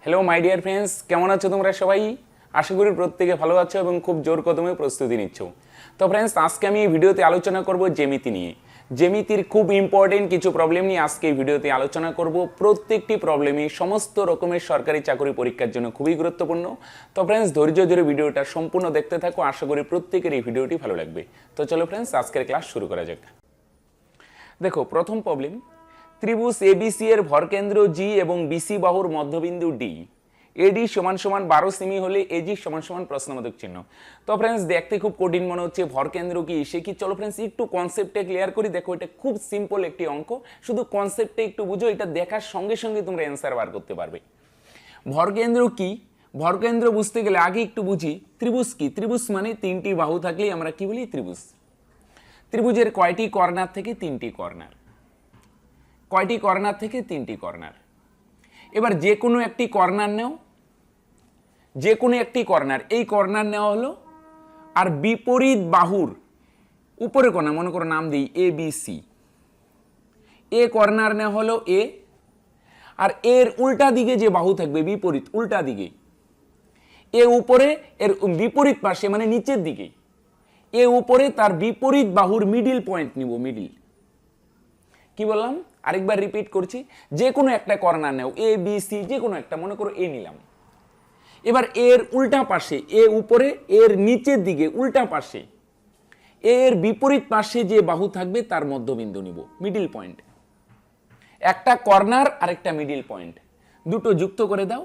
Hello my dear friends, কেমন আছো তোমরা সবাই? আশা করি প্রত্যেকে ভালো আছো এবং খুব জোর কদমে প্রস্তুতি নিচ্ছ। তো ফ্রেন্ডস, আজকে আমি এই ভিডিওতে আলোচনা করব জ্যামিতি নিয়ে। জ্যামিতির খুব ইম্পর্টেন্ট কিছু প্রবলেম নিয়ে আজকে এই ভিডিওতে আলোচনা করব। প্রত্যেকটি প্রবলেমই সমস্ত রকমের সরকারি চাকরি পরীক্ষার জন্য খুবই গুরুত্বপূর্ণ। তো ফ্রেন্ডস, ধৈর্য ধরে ভিডিওটা সম্পূর্ণ দেখতে থাকো। আশা করি প্রত্যেকের এই ভিডিওটি ভালো লাগবে। তো চলো ফ্রেন্ডস, আজকের ক্লাস শুরু করা যাক। দেখো, প্রথম প্রবলেম, ত্রিভুজ এবিসি এর ভরকেন্দ্র জি এবং বিসি বাহুর মধ্যবিন্দু ডি, এডি সমান সমান 12 সেমি হলে এজি সমান সমান প্রশ্নবোধক চিহ্ন। তো ফ্রেন্ডস, দেখতে খুব কঠিন মনে হচ্ছে, ভরকেন্দ্র কি সে কি? চলো ফ্রেন্ডস, একটু কনসেপ্টে ক্লিয়ার করি। দেখো, এটা খুব সিম্পল একটি অঙ্ক, শুধু কনসেপ্টে একটু বুঝো, এটা দেখার সঙ্গে সঙ্গে তোমরা অ্যান্সার বার করতে পারবে। ভরকেন্দ্র কি? ভরকেন্দ্র বুঝতে গেলে আগে একটু বুঝি ত্রিভুজ কি। ত্রিভুজ মানে তিনটি বাহু থাকলেই আমরা কি বলি? ত্রিভুজ। ত্রিভুজের কয়টি কর্নার? থেকে তিনটি কর্নার। কয়টি কর্নার? থেকে তিনটি কর্নার। এবার যে কোনো একটি কর্নার নাও, যে কোনো একটি কর্নার, এই কর্নার নেওয়া হলো, আর বিপরীত বাহুর উপরে কর্নার, মনে করো নাম দিই A B C, A corner নেওয়া হলো এ, আর এর উল্টা দিকে যে বাহু থাকবে বিপরীত উল্টা দিকে, এ উপরে, এর বিপরীত পাশে মানে নিচের দিকে, এ উপরে তার বিপরীত বাহুর মিডিল পয়েন্ট নিব। মিডিল কি বললাম? আরেকবার রিপিট করছি, যে কোনো একটা corner now, A B C, যে কোনো একটা, মনে করো এ নিলাম। এবার এর উল্টা পাশে, এ উপরে, এর নিচের দিকে উল্টা পাশে, এর বিপরীত পাশে যে বাহু থাকবে তার মধ্যবিন্দু নিব, মিডিল পয়েন্ট। একটা কর্নার আর একটা মিডিল পয়েন্ট, দুটো যুক্ত করে দাও।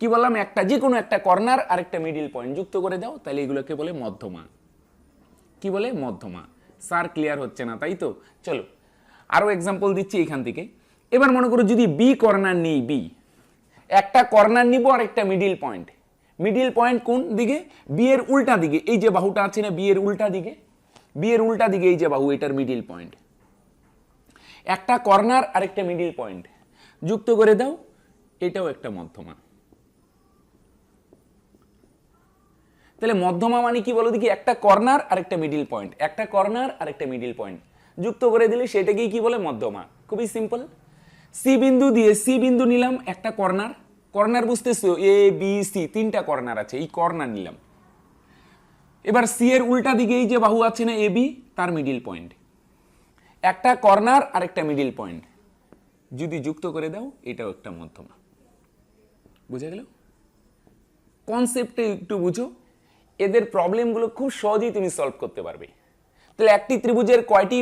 কি বললাম? একটা, যে কোনো একটা কর্নার আর একটা মিডিল পয়েন্ট যুক্ত করে দাও, তাহলে এগুলোকে বলে মধ্যমা। কি বলে? মধ্যমা। স্যার ক্লিয়ার হচ্ছে না, তাই তো? চলো আরো এক্সাম্পল দিচ্ছি এখান থেকে। এবার মনে করো যদি বি কর্নার নিই, বি, একটা কর্নার নিব আর একটা মিডিল পয়েন্ট। মিডিল পয়েন্ট কোন দিকে? বি এর উল্টা দিকে, এই যে বাহুটা আছে না, বি এর উল্টা দিকে, বি এর উল্টা দিকে এই যে বাহু, এটার মিডিল পয়েন্ট। একটা কর্নার আর একটা মিডিল পয়েন্ট যুক্ত করে দাও, এটাও একটা মধ্যমা। তাহলে মধ্যমা মানে কি বলো দেখি? একটা কর্নার আর একটা মিডিল পয়েন্ট, একটা কর্নার আর একটা মিডিল পয়েন্ট যুক্ত করে দিলে সেটাকেই কি বলে? মধ্যমা। খুবই সিম্পল। সি বিন্দু দিয়ে, সি বিন্দু নিলাম একটা কর্নার, কর্নার বুঝতেছো, এ বি সি তিনটা কর্নার আছে, এই কর্নার নিলাম। এবার সি এর উল্টা দিকে এই যে বাহু আছে না, এ বি, তার মিডিল পয়েন্ট। একটা কর্নার আর একটা মিডিল পয়েন্ট যদি যুক্ত করে দাও, এটাও একটা মধ্যমা। বুঝে গেল? কনসেপ্টে একটু বুঝো, এদের প্রবলেমগুলো খুব সহজেই তুমি সলভ করতে পারবে। তাহলে একটি ত্রিভুজের কয়টি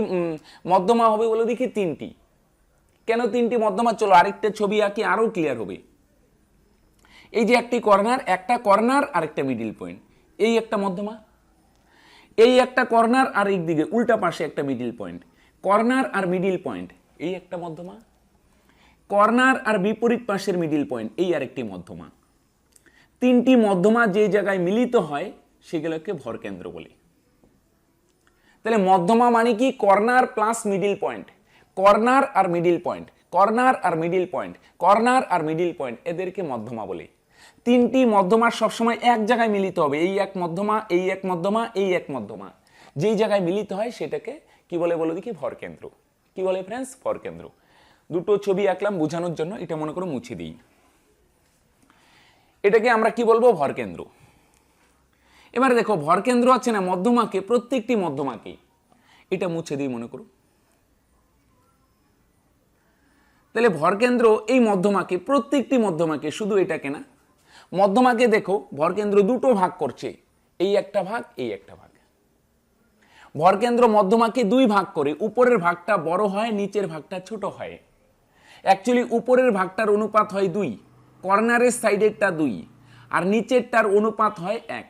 মধ্যমা হবে বলে দেখি? তিনটি। কেন তিনটি মধ্যমা? চলো আরেকটা ছবি আঁকি, আরো ক্লিয়ার হবে। এই যে একটি কর্নার, একটা কর্নার আর একটা মিডিল পয়েন্ট, এই একটা মধ্যমা। এই একটা কর্নার আর এই দিকে উল্টা পাশে একটা মিডিল পয়েন্ট, কর্নার আর মিডিল পয়েন্ট, এই একটা মধ্যমা। কর্নার আর বিপরীত পাশের মিডিল পয়েন্ট, এই আরেকটি মধ্যমা। তিনটি মধ্যমা যে জায়গায় মিলিত হয় সেগুলোকে ভরকেন্দ্র বলে। তাহলে মধ্যমা মানে কি? Corner plus middle point, corner আর মিডিল পয়েন্ট, কর্নার আর মিডিল পয়েন্ট, কর্নার আর মিডিল পয়েন্ট, এদেরকে মধ্যমা বলে। তিনটি মধ্যমা সবসময় এক জায়গায় মিলিত হবে, এই এক মধ্যমা, এই এক মধ্যমা, এই এক মধ্যমা, যেই জায়গায় মিলিত হয় সেটাকে কি বলে বলো দেখি? ভরকেন্দ্র। কি বলে ফ্রেন্ডস? ভরকেন্দ্র। দুটো ছবি আঁকলাম বোঝানোর জন্য, এটা মনে করো মুছে দিই। এটাকে আমরা কি বলবো? ভরকেন্দ্র। এবারে দেখো, ভরকেন্দ্র আছে না, মধ্যমাকে, প্রত্যেকটি মধ্যমাকে, এটা মুছে দিই মনে করো। তাহলে ভরকেন্দ্র এই মধ্যমাকে, প্রত্যেকটি মধ্যমাকে, শুধু এটাকে না, মধ্যমাকে দেখো ভরকেন্দ্র দুটো ভাগ করছে, এই একটা ভাগ, এই একটা ভাগ। ভরকেন্দ্র মধ্যমাকে দুই ভাগ করে, উপরের ভাগটা বড় হয়, নিচের ভাগটা ছোট হয়। অ্যাকচুয়ালি উপরের ভাগটার অনুপাত হয় 2, কর্নারের সাইডেরটা 2, আর নিচেরটার অনুপাত হয় 1।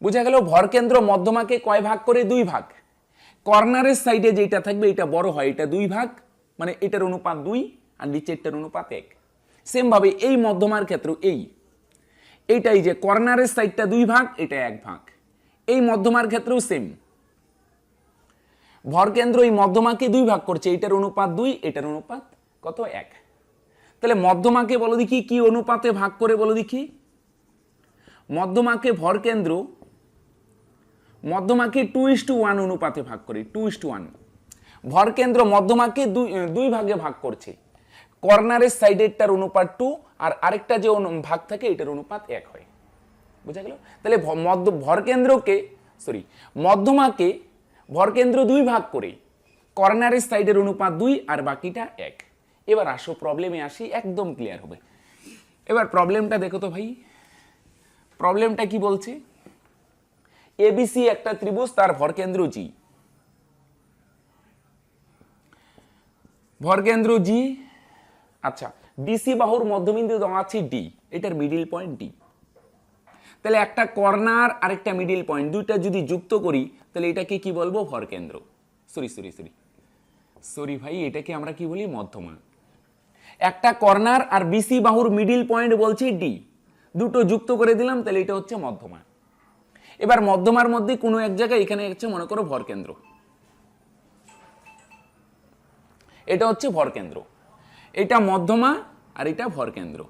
বুঝা গেল? ভরকেন্দ্র মধ্যমাকে কয় ভাগ করে? 2 ভাগ। কর্নারের সাইডে যেটা থাকবে এটা বড় হয়, এটা 2 ভাগ, মানে এটার অনুপাত 2 আর নিচেরটার অনুপাত 1। সেম ভাবে এই মধ্যমার ক্ষেত্রে এইটাই যে কর্নারের সাইডটা 2 ভাগ, এটা 1 ভাগ। এই মধ্যমার ক্ষেত্রেও সেম, ভরকেন্দ্র এই মধ্যমাকে 2 ভাগ করছে, এটার অনুপাত 2, এটার অনুপাত কত? 1। তাহলে মধ্যমাকে বলো দেখি কি অনুপাতে ভাগ করে? বলো দেখি। মধ্যমাকে ভরকেন্দ্র, মধ্যমাকে 2:1 অনুপাতে ভাগ করে, 2:1। ভরকেন্দ্র মধ্যমাকে দুই ভাগে ভাগ করছে, কর্নারের সাইডেরটার অনুপাত 2 আর আরেকটা যে ভাগ থাকে এটার অনুপাত 1 হয়। বুঝা গেল? তাহলে মধ্যমাকে ভরকেন্দ্র 2 ভাগ করে কর্নারের সাইডের অনুপাত 2 আর বাকিটা 1। এবার আসো প্রবলেমে আসি, একদম ক্লিয়ার হবে। এবার প্রবলেমটা দেখো তো ভাই, প্রবলেমটা কি বলছে? এবিসি একটা ত্রিভুজ, তার ভরকেন্দ্র জি, ভরকেন্দ্র জি। আচ্ছা, বিসি বাহুর মধ্যবিন্দু দেওয়া আছে ডি, এটার মিডিল পয়েন্ট ডি। তাহলে একটা কর্নার আর একটা মিডিল পয়েন্ট, দুইটা যদি যুক্ত করি তাহলে এটাকে কি বলবো? ভরকেন্দ্র। সরি ভাই, এটাকে আমরা কি বলি? মধ্যমা। একটা কর্নার আর বিসি বাহুর মিডিল পয়েন্ট বলছে ডি, দুটো যুক্ত করে দিলাম, তাহলে এটা হচ্ছে মধ্যমা। এবার মধ্যমার মধ্যে কোনো এক জায়গায় এখানে হচ্ছে মনে করো ভরকেন্দ্র, এটা হচ্ছে ভরকেন্দ্র, এটা মধ্যমা আর এটা ভরকেন্দ্র।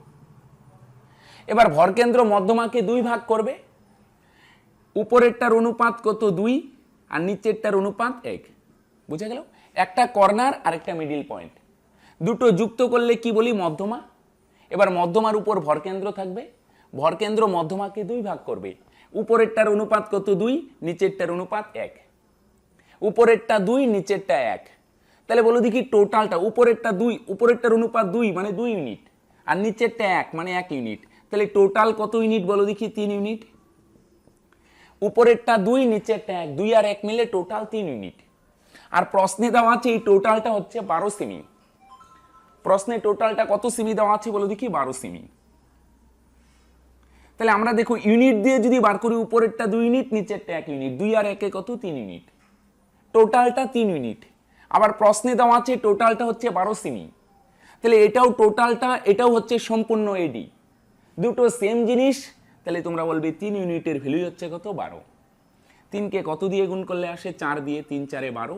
এবার ভরকেন্দ্র মধ্যমাকে 2 ভাগ করবে, উপরেরটার অনুপাত কত? 2 আর নিচেরটার অনুপাত 1। বুঝা গেল? একটা কর্নার আর একটা মিডিল পয়েন্ট, দুটো যুক্ত করলে কি বলি? মধ্যমা। এবার মধ্যমার উপর ভরকেন্দ্র থাকবে, ভরকেন্দ্র মধ্যমাকে 2 ভাগ করবে, উপরেরটার অনুপাত কত? 2, নিচেরটার অনুপাত 1। উপরেরটা 2, নিচেরটা 1। তাহলে বলো দেখি টোটালটা, উপরেরটা 2, উপরেরটার অনুপাত 2 মানে 2 ইউনিট, আর নিচেরটা 1 মানে 1 ইউনিট। তাহলে টোটাল কত ইউনিট বলো দেখি? 3 ইউনিট। উপরেরটা 2, নিচেরটা 1, 2 আর 1 মিলে টোটাল 3 ইউনিট। আর প্রশ্নে দেওয়া আছে এই টোটালটা হচ্ছে 12 সেমি। প্রশ্নে টোটালটা কত সেমি দেওয়া আছে বলো দেখি? 12 সেমি। তাহলে আমরা দেখো ইউনিট দিয়ে যদি বার করি, উপরেরটা 2 ইউনিট, নিচেরটা 1 ইউনিট, 2 আর 1 কত? 3 ইউনিট। টোটালটা 3 ইউনিট। আবার প্রশ্নে দেওয়া আছে টোটালটা হচ্ছে 12 সেমি। তাহলে এটাও টোটালটা, এটাও হচ্ছে সম্পূর্ণ এডি, দুটো সেম জিনিস। তাহলে তোমরা বলবে 3 ইউনিটের ভ্যালু হচ্ছে কত? 12। 3কে কত দিয়ে গুণ করলে আসে? 4 দিয়ে। 3 4 12।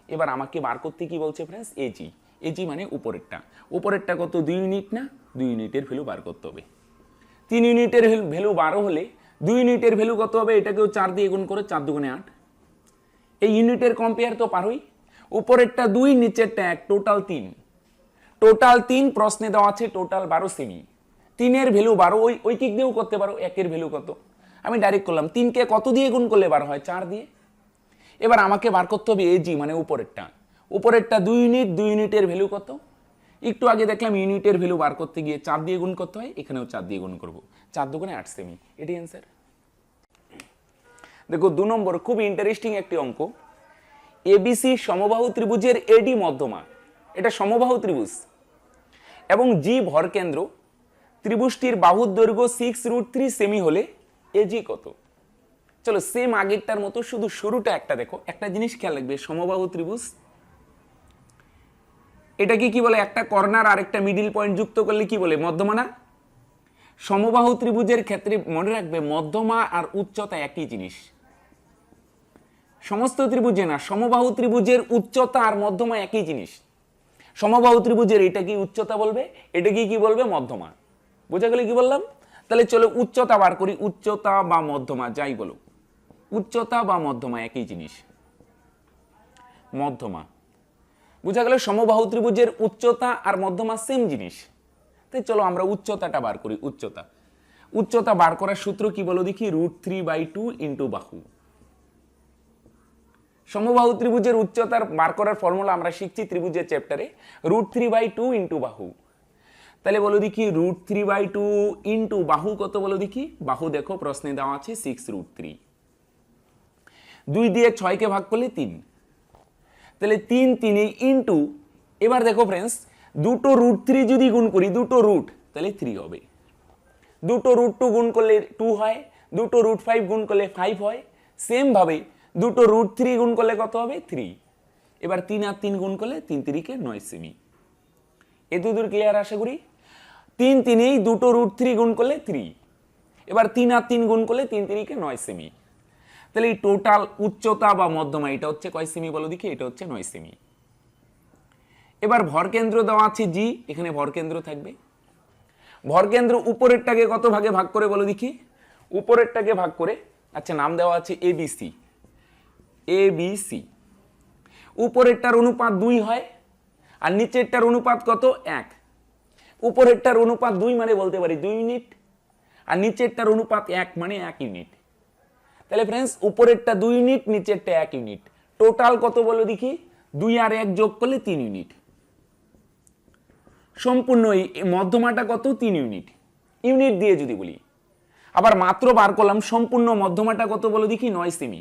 এবার আমাকে বার করতে কি বলছে ফ্রেন্ডস? এজি। এজি মানে উপরেরটা, উপরেরটা কত? 2 ইউনিট না? 2 ইউনিটের ভ্যালু বার করতে হবে। 3 ইউনিটের ভ্যালু 12 হলে 2 ইউনিটের ভ্যালু কত হবে? এটাকেও 4 দিয়ে গুণ করে, 4 দুগুণে 8। এই ইউনিটের কম্পেয়ার তো পারোই। উপরেরটা 2, নিচেরটা 1, টোটাল 3। টোটাল 3, প্রশ্নে দেওয়া আছে টোটাল 12 সেমি। 3 এর ভ্যালু 12, ওই কিক দিয়েও করতে পারো। 1 এর ভ্যালু কত? আমি ডাইরেক্ট করলাম। 3কে কত দিয়ে গুণ করলে 12 হয়? 4 দিয়ে। এবার আমাকে বার করতে হবে এজি মানে উপরেরটা। উপরেরটা 2 ইউনিট, 2 ইউনিটের ভ্যালু কত? একটু আগে দেখলাম ইউনিটের ভ্যালু বার করতে গিয়ে 4 দিয়ে গুণ করতে হয়, এখানেও 4 দিয়ে গুণ করব। 4 দুগুণে 8 সেমি, এটাই অ্যান্সার। দেখো 2 নম্বর, খুব ইন্টারেস্টিং একটি অঙ্ক। এবিসি সমবাহু ত্রিভুজের এডি মধ্যমা, এটা সমবাহু ত্রিভুজ, এবং জি ভরকেন্দ্র। ত্রিভুজটির বাহুর দৈর্ঘ্য 6√3 সেমি হলে এজি কত? চলো সেম আগেরটার মতো, শুধু শুরুটা একটা দেখো। একটা জিনিস খেয়াল রাখবে, সমবাহু ত্রিভুজ এটাকে কি বলে? একটা কর্নার আর একটা মিডিল পয়েন্ট যুক্ত করলে কি বলে? মধ্যমা না? সমবাহু ত্রিভুজের ক্ষেত্রে মনে রাখবে মধ্যমা আর উচ্চতা একই জিনিস। সমস্ত ত্রিভুজে না, সমবাহু ত্রিভুজের উচ্চতা আর মধ্যমা একই জিনিস। সমবাহু ত্রিভুজের এটা কি উচ্চতা বলবে, এটা কি বলবে? মধ্যমা। বোঝা গেলে কি বললাম? তাহলে চলো উচ্চতা বার করি। উচ্চতা বা মধ্যমা যাই বলো, উচ্চতা বা মধ্যমা একই জিনিস, মধ্যমা। বোঝা গেল সমবাহু ত্রিভুজের উচ্চতা আর মধ্যমা সেম জিনিস। তাই চলো আমরা উচ্চতাটা বার করি। উচ্চতা বার করার সূত্র কি বলো দেখি? √3/2 ইন্টু বাহু। সমবাহু ত্রিভুজের উচ্চতার বার করার ফর্মুলা আমরা শিখছি ত্রিভুজের চ্যাপ্টারে, √3/2 ইন্টু বাহু। তাহলে বলো দেখি √3/2 ইন্টু বাহু কত বলো দেখি? বাহু দেখো প্রশ্নে দেওয়া আছে 6√3। 2 দিয়ে 6কে ভাগ করলে 3, তাহলে 3 3 ইন্টু, এবার দেখো ফ্রেন্ডস, দুটো √3 যদি গুণ করি, দুটো রুট, তাহলে 3 হবে। দুটো √2 গুণ করলে 2 হয়, দুটো √5 গুণ করলে 5 হয়। সেম ভাবে দুটো √3 গুণ করলে কত হবে? 3। এবার 3 আর 3 গুণ করলে 3 3 9 সেমি। এতদূর ক্লিয়ার আশা করি? 3 3 দুটো √3 গুণ করলে 3। এবার 3 আর 3 গুণ করলে 3 3 9 সেমি। তাহলে এই টোটাল উচ্চতা বা মধ্যমা এটা হচ্ছে কয় সেমি বলো দেখি? এটা হচ্ছে 9 সেমি। এবার ভরকেন্দ্র দেওয়া আছে জি, এখানে ভরকেন্দ্র থাকবে। ভরকেন্দ্র উপরেরটাকে কত ভাগে ভাগ করে বলো দেখি? উপরেরটাকে ভাগ করে, আচ্ছা নাম দেওয়া আছে এবিসি। এবিসি উপরেরটার অনুপাত 2 হয়, আর নিচেরটার অনুপাত কত? 1। উপরেরটার অনুপাত 2 মানে বলতে পারি 2 ইউনিট, আর নিচেরটার অনুপাত 1 মানে 1 ইউনিট। তাহলে ফ্রেন্ডস উপরেরটা 2 ইউনিট, নিচেরটা 1 ইউনিট, টোটাল কত বলো দেখি? 2 আর 1 যোগ করলে 3 ইউনিট। সম্পূর্ণ এই মধ্যমাটা কত? 3 ইউনিট। ইউনিট দিয়ে যদি বলি, আবার মাত্র বার করলাম সম্পূর্ণ মধ্যমাটা কত বলো দেখি? 9 সেমি।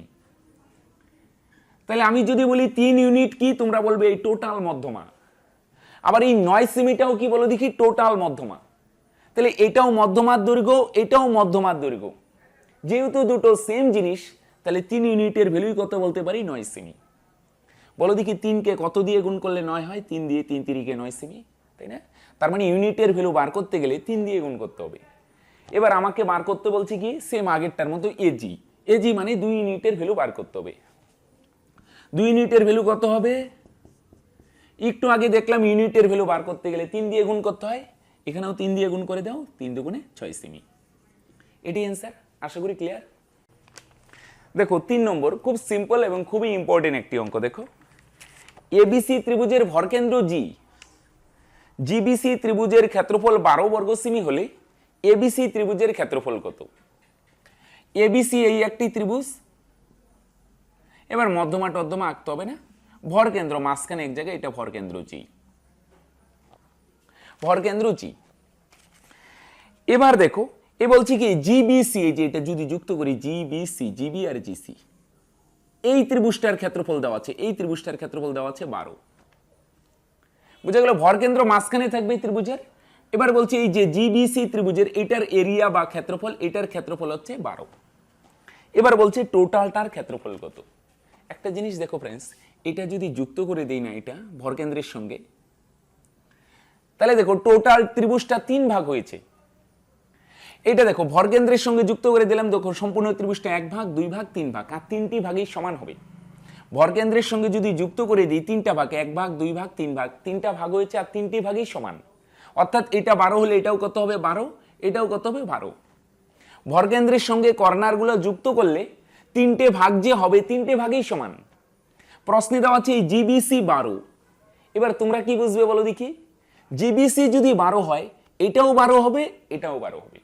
তাহলে আমি যদি বলি 3 ইউনিট কি, তোমরা বলবে এই টোটাল মধ্যমা। আবার এই 9 সেমিটাও কি বলো দেখি? টোটাল মধ্যমা। তাহলে এটাও মধ্যমার দৈর্ঘ্য, এটাও মধ্যমার দৈর্ঘ্য। যেহেতু দুটো সেম জিনিস, তাহলে 3 ইউনিটের ভ্যালুই কত বলতে পারি? 9 সেমি। বলো দেখি 3 কে কত দিয়ে গুণ করলে 9 হয়? 3 দিয়ে, 3 তিরিকে 9 সেমি, তাই না? তার মানে ইউনিটের ভ্যালু বার করতে গেলে 3 দিয়ে গুণ করতে হবে। এবার আমাকে বার করতে বলছি কি? সেম আগেরটার মতো এজি। এজি মানে 2 ইউনিটের ভ্যালু বার করতে হবে। 2 ইউনিটের ভ্যালু কত হবে? একটু আগে দেখলাম ইউনিটের ভ্যালু বার করতে গেলে 3 দিয়ে গুণ করতে হয়, এখানেও 3 দিয়ে গুণ করে দাও, 3 দুগুণে 6 সেমি। এটাই অ্যান্সার। আশা করি ক্লিয়ার। দেখো 3 নম্বর, খুব সিম্পল এবং খুবই ইম্পর্টেন্ট একটি অঙ্ক। দেখো এবিসি ত্রিভুজের ভরকেন্দ্র জি, জিবিসি ত্রিভুজের ক্ষেত্রফল 12 বর্গ সেমি হলে এবিসি ত্রিভুজের ক্ষেত্রফল কত? এবিসি এই একটি ত্রিভুজ। এবার মধ্যমা টধ্যমা আঁকতে হবে না, ভরকেন্দ্র মাঝখানে এক জায়গায়, এটা ভরকেন্দ্র জি, ভরকেন্দ্র জি। এবার দেখো এ বলছি কি জিবিসি, এই যে এটা যদি যুক্ত করি জিবিসি, জিবি আর জিসি, এই ত্রিভুজটার ক্ষেত্রফল দেওয়া আছে, এই ত্রিভুজটার ক্ষেত্রফল দেওয়া আছে 12। বুঝা গেল? ভরকেন্দ্র মাঝখানে থাকবে এই ত্রিভুজের। এবার বলছি এই যে জিবিসি ত্রিভুজের এটার এরিয়া বা ক্ষেত্রফল, এটার ক্ষেত্রফল হচ্ছে 12। এবার বলছে টোটালটার ক্ষেত্রফল কত? একটা জিনিস দেখো ফ্রেন্ডস, এটা যদি যুক্ত করে দেই না এটা ভরকেন্দ্রের সঙ্গে, তাহলে দেখো টোটাল ত্রিভুজটা 3 ভাগ হয়েছে। এটা দেখো ভরকেন্দ্রের সঙ্গে যুক্ত করে দিলাম, দেখো সম্পূর্ণ ত্রিভুজটা 1 ভাগ, 2 ভাগ, 3 ভাগ, আর 3টি ভাগই সমান হবে। ভরকেন্দ্রের সঙ্গে যদি যুক্ত করে দিই 3টা ভাগ, 1 ভাগ, 2 ভাগ, 3 ভাগ, 3টা ভাগ হয়েছে আর 3টি ভাগই সমান। অর্থাৎ এটা 12 হলে এটাও কত হবে? 12, এটাও কত হবে? 12। ভরকেন্দ্রের সঙ্গে কর্নারগুলো যুক্ত করলে 3টে ভাগ যে হবে, 3টে ভাগই সমান। প্রশ্নে দেওয়া আছে এই জিবিসি 12। এবার তোমরা কি বুঝবে বলো দেখি? জিবিসি যদি 12 হয়, এটাও 12 হবে, এটাও 12 হবে।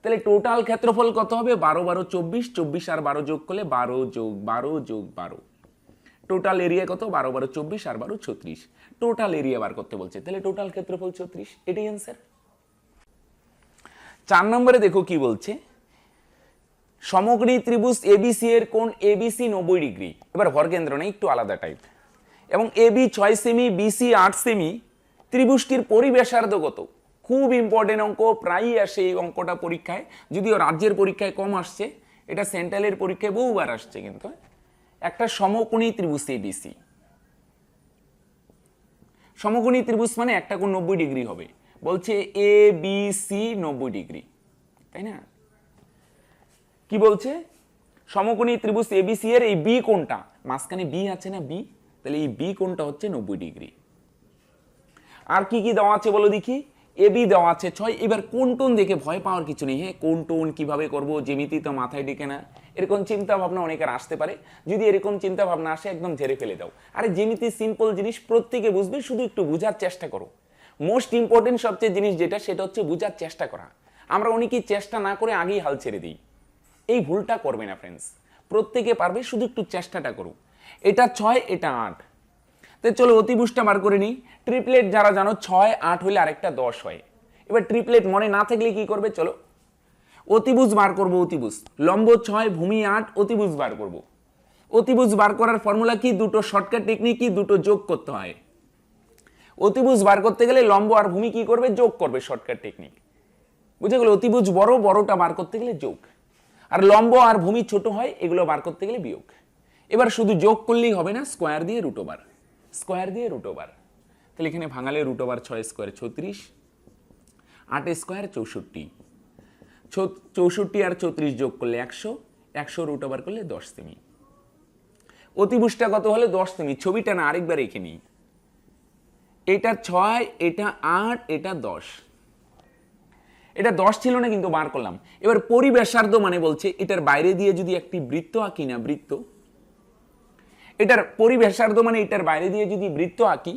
তাহলে টোটাল ক্ষেত্রফল কত হবে? 12 12 24, 24 আর 12 যোগ করলে 12 যোগ 12 যোগ 12। টোটাল এরিয়া কত? 12 12 24 আর 12 36। টোটাল এরিয়া বার করতে বলছে, তাহলে টোটাল ক্ষেত্রফল 36। এটাই অ্যান্সার। 4 নম্বরে দেখো কি বলছে, সমকোণী ত্রিভুজ এবিসি এর কোণ এবিসি 90 ডিগ্রি। এবার ভরকেন্দ্র নেই, একটু আলাদা টাইপ। এবং এবি 6 সেমি, বিসি 8 সেমি, ত্রিভুজটির পরিব্যাসার্ধ কত? খুব ইম্পর্টেন্ট অঙ্ক, প্রায়ই আসে এই অঙ্কটা পরীক্ষায়, যদিও রাজ্যের পরীক্ষায় কম আসছে, এটা সেন্ট্রালের পরীক্ষায় বহুবার আসছে। কিন্তু একটা সমকোণী ত্রিভুজ এবিসি, সমকোণী ত্রিভুজ মানে একটা কোণ 90 ডিগ্রি হবে। বলছে এ বি সি 90 ডিগ্রি, তাই না? কি বলছে? সমকোণী ত্রিভুজ এবিসি এর এই বি কোণটা, মাঝখানে বি আছে না বি, তাহলে এই বি কোণটা হচ্ছে 90 ডিগ্রি। আর কি কি দেওয়া আছে বলো দেখি? এবি দেওয়া আছে 6। এবার কোণ টোন দেখে ভয় পাওয়ার কিছু নেই। হ্যাঁ, কোণ টোন কিভাবে করব, জ্যামিতি তো মাথায় ডেকে না, এরকম চিন্তা ভাবনা অনেকের আসতে পারে। যদি এরকম চিন্তা ভাবনা আসে, একদম ঝেড়ে ফেলে দাও। আরে জ্যামিতি সিম্পল জিনিস, প্রত্যেকে বুঝবে, শুধু একটু বোঝার চেষ্টা করো। মোস্ট ইম্পর্টেন্ট সবচেয়ে জিনিস যেটা, সেটা হচ্ছে বোঝার চেষ্টা করা। আমরা অনেকেই চেষ্টা না করে আগেই হাল ছেড়ে দিই। এই ভুলটা করবে না ফ্রেন্ডস, প্রত্যেকে পারবে, শুধু একটু চেষ্টাটা করো। এটা 6, এটা 8। তো চলো অতিভুজটা বার করে নিই। ট্রিপলেট যারা জানো 6 8 হলে আরেকটা 10 হয়। এবার ট্রিপলেট মনে না থাকলে কি করবে? চলো অতিভুজ বার করব। অতিভুজ লম্ব 6, ভূমি 8, অতিভুজ বার করব। অতিভুজ বার করার ফর্মুলা কি? দুটো শর্টকাট টেকনিক কি? দুটো যোগ করতে হয়। অতিভুজ বার করতে গেলে লম্ব আর ভূমি কি করবে? যোগ করবে, শর্টকাট টেকনিক। বুঝে গেল? অতিভুজ বড়, বড়টা বার করতে গেলে যোগ, আর লম্ব আর ভূমি ছোট হয়, এগুলো বার করতে গেলে বিয়োগ। এবার শুধু যোগ করলেই হবে না, স্কোয়ার দিয়ে রুট ওভার, স্কোয়ার দিয়ে রুট ওভার। তাহলে এখানে ভাঙালে রুট ওভার 6 স্কোয়ার 36, 8 স্কোয়ার 64, 64 আর 34 যোগ করলে 100, 100 রুট ওভার করলে 10 সেমি। অতিভুজটা কত হলে? 10 সেমি। ছবিটা না আরেকবার রেখে নিই। এটা 6, এটা 8, এটা 10। এটা 10 ছিল না কিন্তু বার করলাম। এবার পরিব্যাসার্ধ মানে বলছে এটার বাইরে দিয়ে যদি একটি বৃত্ত আঁকি না, বৃত্ত, এটার পরিব্যাসার্ধ মানে এটার বাইরে দিয়ে যদি বৃত্ত আঁকি,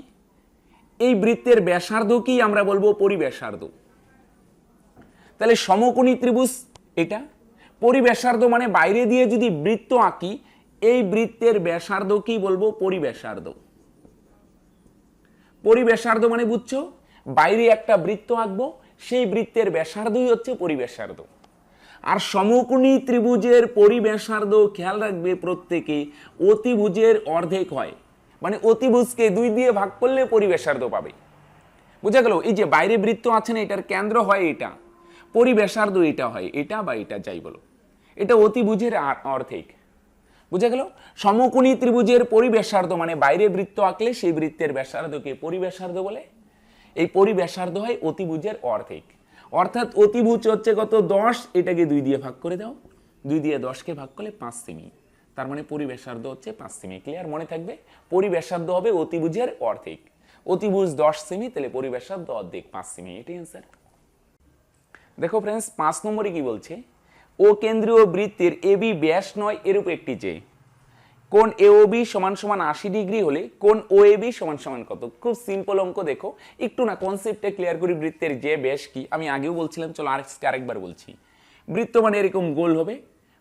এই বৃত্তের ব্যাসার্ধকেই আমরা বলবো পরিব্যাসার্ধ। তাহলে সমকোণী ত্রিভুজ এটা, পরিব্যাসার্ধ মানে বাইরে দিয়ে যদি বৃত্ত আঁকি এই বৃত্তের ব্যাসার্ধকেই বলবো পরিব্যাসার্ধ। পরিব্যাসার্ধ মানে বুঝছো, বাইরে একটা বৃত্ত আঁকবো, সেই বৃত্তের ব্যাসার্ধই হচ্ছে পরিব্যাসার্ধ। আর সমকোণী ত্রিভুজের পরিব্যাসার্ধ খেয়াল রাখবে প্রত্যেকে অতিভুজের অর্ধেক হয়, মানে অতিভুজকে 2 দিয়ে ভাগ করলে পরিব্যাসার্ধ পাবে। বুঝা গেল? এই যে বাইরে বৃত্ত আছে না, এটার কেন্দ্র হয় এটা, পরিব্যাসার্ধ এটা হয়, এটা বা এটা যাই বলো, এটা অতিভুজের অর্ধেক। বুঝা গেল? সমকোণী ত্রিভুজের পরিব্যাসার্ধ মানে বাইরে বৃত্ত আঁকলে সেই বৃত্তের ব্যাসার্ধকে পরিব্যাসার্ধ বলে। এই পরিব্যাসার্ধ হয় অতিভুজের অর্ধেক, অর্থাৎ অতিভুজ হচ্ছে কত 10, এটাকে 2 দিয়ে ভাগ করে দাও, 2 দিয়ে 10কে ভাগ করলে 5 সেমি, তার মানে পরিব্যাসার্ধ হচ্ছে 5 সেমি। ক্লিয়ার? মনে থাকবে পরিব্যাসার্ধ হবে অতিভুজের অর্ধেক, অতিভুজ 10 সেমি, তাহলে পরিব্যাসার্ধ অর্ধেক 5 সেমি, এটাই অ্যান্সার। দেখো ফ্রেন্ডস 5 নম্বরে কি বলছে, ও কেন্দ্রীয় বৃত্তের এবি ব্যাস নয় এরূপ একটি যে কোণ এওবি সমান সমান 80 ডিগ্রি হলে কোণ ওএবি সমান সমান কত? খুব সিম্পল অঙ্ক। দেখো একটু না কনসেপ্টটা ক্লিয়ার করি, বৃত্তের যে ব্যাস কি আমি আগেও বলছিলাম, চলো আরেকবার বলছি। বৃত্ত মানে এরকম গোল হবে,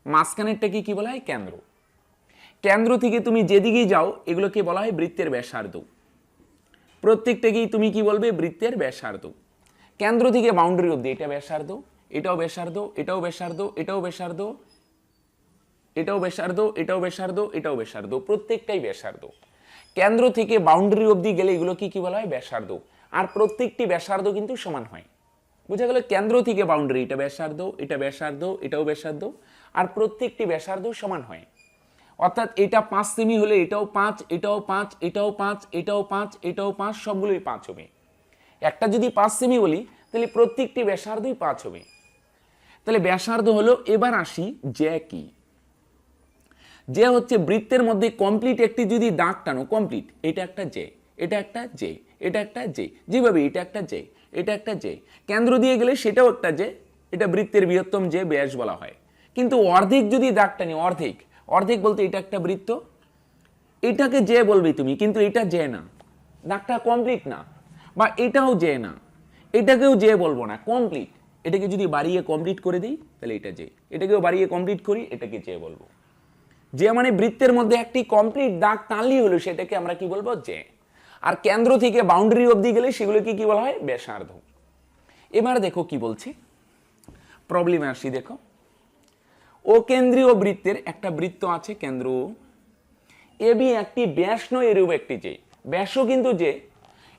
মাঝখানেরটাকে কি বলা হয়? কেন্দ্র। কেন্দ্র থেকে তুমি যেদিকেই যাও এগুলোকে বলা হয় বৃত্তের ব্যাসার্ধ। প্রত্যেকটাকেই তুমি কি বলবে? বৃত্তের ব্যাসার্ধ। কেন্দ্র থেকে বাউন্ডারি অবধি এটা ব্যাসার্ধ, এটাও ব্যাসার্ধ, এটাও ব্যাসার্ধ, এটাও ব্যাসার্ধ, এটাও ব্যাসার্ধ, এটাও ব্যাসার্ধ, এটাও ব্যাসার্ধ, প্রত্যেকটাই ব্যাসার্ধ। কেন্দ্র থেকে বাউন্ডারি অবধি গেলে এগুলো কি বলা হয়? ব্যাসার্ধ। আর প্রত্যেকটি ব্যাসার্ধ কিন্তু সমান হয়। বুঝা গেল? কেন্দ্র থেকে বাউন্ডারি এটা ব্যাসার্ধ, এটা ব্যাসার্ধ, এটাও ব্যাসার্ধ, আর প্রত্যেকটি ব্যাসার্ধ সমান হয়। অর্থাৎ এটা 5 সেমি হলে এটাও 5, এটাও 5, এটাও 5, এটাও 5, এটাও 5, সবগুলোই 5 হবে। একটা যদি 5 সেমি বলি তাহলে প্রত্যেকটি ব্যাসার্ধই 5 হবে। তাহলে ব্যাসার্ধ হলো। এবার আসি যে কি, যে হচ্ছে বৃত্তের মধ্যে কমপ্লিট একটি যদি দাগ টানো, কমপ্লিট, এটা একটা জে, এটা একটা জে, এটা একটা জে, যেভাবে এটা একটা জে, এটা একটা জে, কেন্দ্র দিয়ে গেলে সেটাও একটা জে, এটা বৃত্তের বৃহত্তম যে ব্যাস বলা হয়। কিন্তু অর্ধেক যদি দাগ টানি, অর্ধেক, অর্ধেক বলতে এটা একটা বৃত্ত, এটাকে জে বলবে তুমি, কিন্তু এটা জে না, দাগটা কমপ্লিট না, বা এটাও জে না, এটাকেও জে বলবো না, কমপ্লিট। এটাকে যদি বাড়িয়ে কমপ্লিট করে দিই তাহলে এটা জে, এটাকেও বাড়িয়ে কমপ্লিট করি এটাকে জে বলবো। যে মানে বৃত্তের মধ্যে একটি কমপ্লিট দাগ টানলেই হলো সেটাকে আমরা কি বলবো? জে। আর কেন্দ্র থেকে বাউন্ডারি অবধি গেলে সেগুলোকে কি বলা হয়? ব্যাসার্ধ। এবার দেখো কি বলছে, প্রবলেমে আসি। দেখো ও কেন্দ্রীয় বৃত্তের একটা বৃত্ত আছে, কেন্দ্র এবি একটি ব্যাস নয় এরূপ একটি যে, ব্যাসও কিন্তু যে।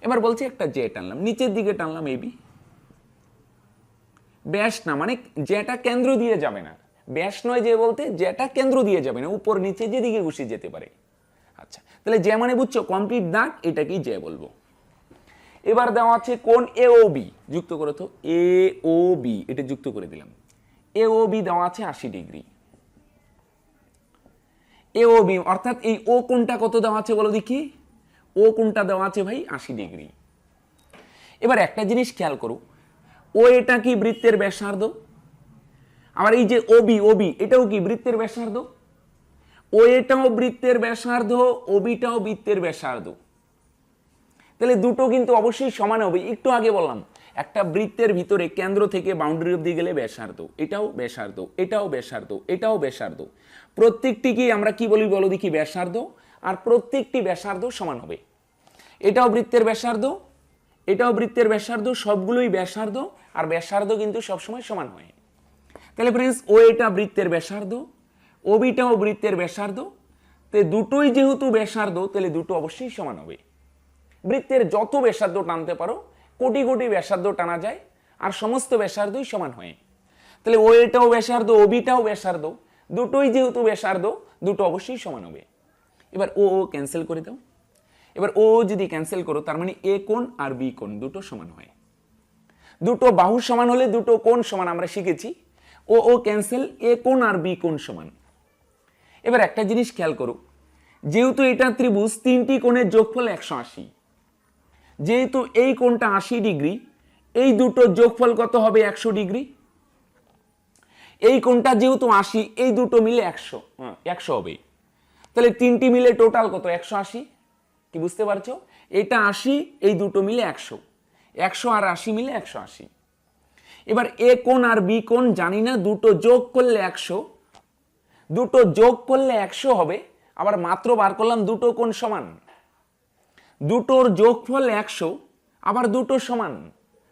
এবার বলছে একটা জে টানলাম, নিচের দিকে টানলাম এবি, ব্যাস না, মানে যেটা কেন্দ্র দিয়ে যাবে না, ব্যাস নয় যে বলতে যেটা কেন্দ্র দিয়ে যাবে না, উপর নিচে যেদিকে খুশি যেতে পারে। আচ্ছা, তাহলে যে মানে বুঝছো কমপ্লিট দাগ, এটাকেই যে বলবো। এবার দেওয়া আছে কোণ এওবি, যুক্ত করো তো, এওবি, এটা যুক্ত করে দিলাম। এওবি দেওয়া আছে 80 ডিগ্রি। এওবি অর্থাৎ এই ও কোণটা কত দেওয়া আছে বলো দেখি? ও কোণটা দেওয়া আছে ভাই 80 ডিগ্রি। এবার একটা জিনিস খেয়াল করো, ও এটা কি বৃত্তের ব্যাসার্ধ, আবার এই যে ওবি, ওবি এটাও কি বৃত্তের ব্যাসার্ধ, ও এটাও বৃত্তের ব্যাসার্ধ, ওবিটাও বৃত্তের ব্যাসার্ধ। তাহলে দুটো কিন্তু অবশ্যই সমান হবে। একটু আগে বললাম একটা বৃত্তের ভিতরে কেন্দ্র থেকে বাউন্ডারি অবধি গেলে ব্যাসার্ধ, এটাও ব্যাসার্ধ, এটাও ব্যাসার্ধ, এটাও ব্যাসার্ধ, প্রত্যেকটিকে আমরা কি বলি বলো দেখি? ব্যাসার্ধ। আর প্রত্যেকটি ব্যাসার্ধ সমান হবে। এটাও বৃত্তের ব্যাসার্ধ, এটাও বৃত্তের ব্যাসার্ধ, সবগুলোই ব্যাসার্ধ, আর ব্যাসার্ধ কিন্তু সবসময় সমান হয়। তাহলে ফ্রেন্ডস ও এটা বৃত্তের ব্যাসার্ধ, ওবিটাও বৃত্তের ব্যাসার্ধ, তাই দুটোই যেহেতু ব্যাসার্ধ তাহলে দুটো অবশ্যই সমান হবে। বৃত্তের যত ব্যাসার্ধ টানতে পারো, কোটি কোটি ব্যাসার্ধ টানা যায়, আর সমস্ত ব্যাসার্ধই সমান হয়। তাহলে ও এটাও ব্যাসার্ধ, ওবিটাও ব্যাসার্ধ, দুটোই যেহেতু ব্যাসার্ধ দুটো অবশ্যই সমান হবে। এবার ও ক্যান্সেল করে দাও। এবার ও যদি ক্যান্সেল করো তার মানে এ কোণ আর বি কোণ দুটো সমান হয়। দুটো বাহু সমান হলে দুটো কোণ সমান আমরা শিখেছি। ও ক্যান্সেল, এ কোণ আর বি কোণ সমান। এবার একটা জিনিস খেয়াল করো, যেহেতু এটা ত্রিভুজ, তিনটি কোণের যোগফল 180, যেহেতু এই কোণটা 80 ডিগ্রি, এই দুটো যোগফল কত হবে? 100 ডিগ্রি। এই কোণটা যেহেতু 80, এই দুটো মিলে 100 হবে। তাহলে তিনটি মিলে টোটাল কত? 180। কি বুঝতে পারছো? এটা 80, এই দুটো মিলে 100, 100 আর 80 মিলে 180। এবার এ কোণ আর বি কোণ জানি না, দুটো যোগ করলে 100, দুটো যোগ করলে 100 হবে। আবার মাত্র বার করলাম দুটো কোণ সমান, দুটোর যোগফল 100, আবার দুটো সমান,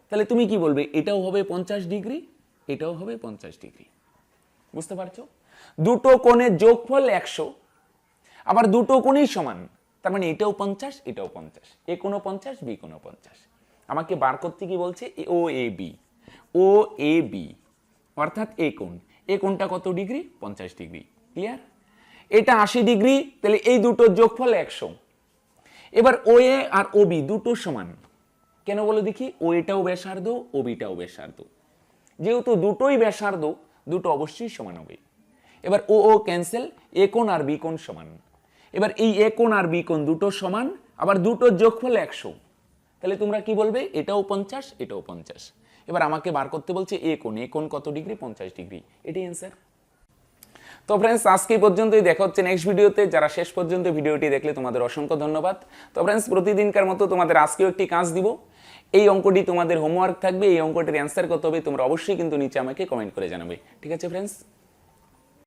তাহলে তুমি কি বলবে? এটাও হবে 50 ডিগ্রি, এটাও হবে 50 ডিগ্রি। বুঝতে পারছো? দুটো কোণের যোগফল 100, আবার দুটো কোণই সমান, তার মানে এটাও 50, এটাও 50, এ কোণও 50, বি কোণও 50। আমাকে বার করতে কি বলছে? ও A B, O A B অর্থাৎ এ কোণ, এ কোণটা কত ডিগ্রি? 50 ডিগ্রি। ক্লিয়ার? এটা 80 ডিগ্রি, তাহলে এই দুটোর যোগফল 100। এবার ও এ আর ও বি দুটো সমান, কেন বলো দেখি? ও এটাও ব্যাসার্ধ, ও বিটাও ব্যাসার্ধ, যেহেতু দুটোই ব্যাসার্ধ, দুটো অবশ্যই সমান হবে। এবার ও ও ক্যান্সেল, এ কোণ আর বি কোণ সমান। এবার এই এ কোণ আর বি কোণ দুটো সমান, আবার দুটোর যোগফল 100, তাহলে তোমরা কি বলবে? এটাও 50, এটাও 50। এবার আমাকে বার করতে বলছে এ কোণ, এ কোণ কত ডিগ্রি? 50 ডিগ্রি। এটাই অ্যান্সার। তো ফ্রেন্ডস, আজকে পর্যন্তই, দেখা হচ্ছে নেক্সট ভিডিওতে। যারা শেষ পর্যন্ত ভিডিওটি দেখলে তোমাদের অসংখ্য ধন্যবাদ। তো ফ্রেন্ডস, প্রতিদিনকার মতো তোমাদের আজকেও একটি কাজ দিব। এই অঙ্কটি তোমাদের হোমওয়ার্ক থাকবে, এই অঙ্কটির অ্যান্সার কত হবে তোমরা অবশ্যই কিন্তু নিচে আমাকে কমেন্ট করে জানাবে। ঠিক আছে ফ্রেন্ডস?